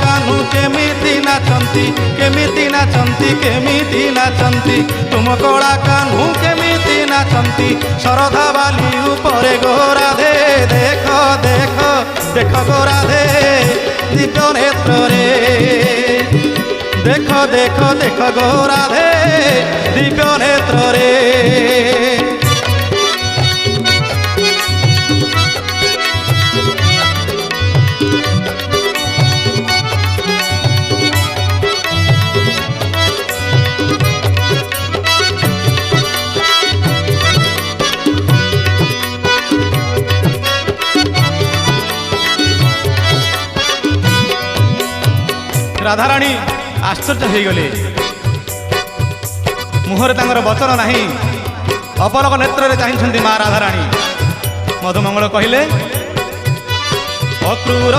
कान्हू केमिति नाचंती केमिति नाचंती केमिति नाचंती तुम कला कान्हू केमिति नाचंती शरधा बाली उपरे गोराधे देख देख देख गोराधे दिव्य नेत्र रे देख देख देख गोराधे दिव्य नेत्र रे राधाराणी आश्चर्य हो गले मुहरे तांगर वचन नहीं अपलक नेत्र चाहती माँ राधाराणी मधुमंगल कहले अक्रूर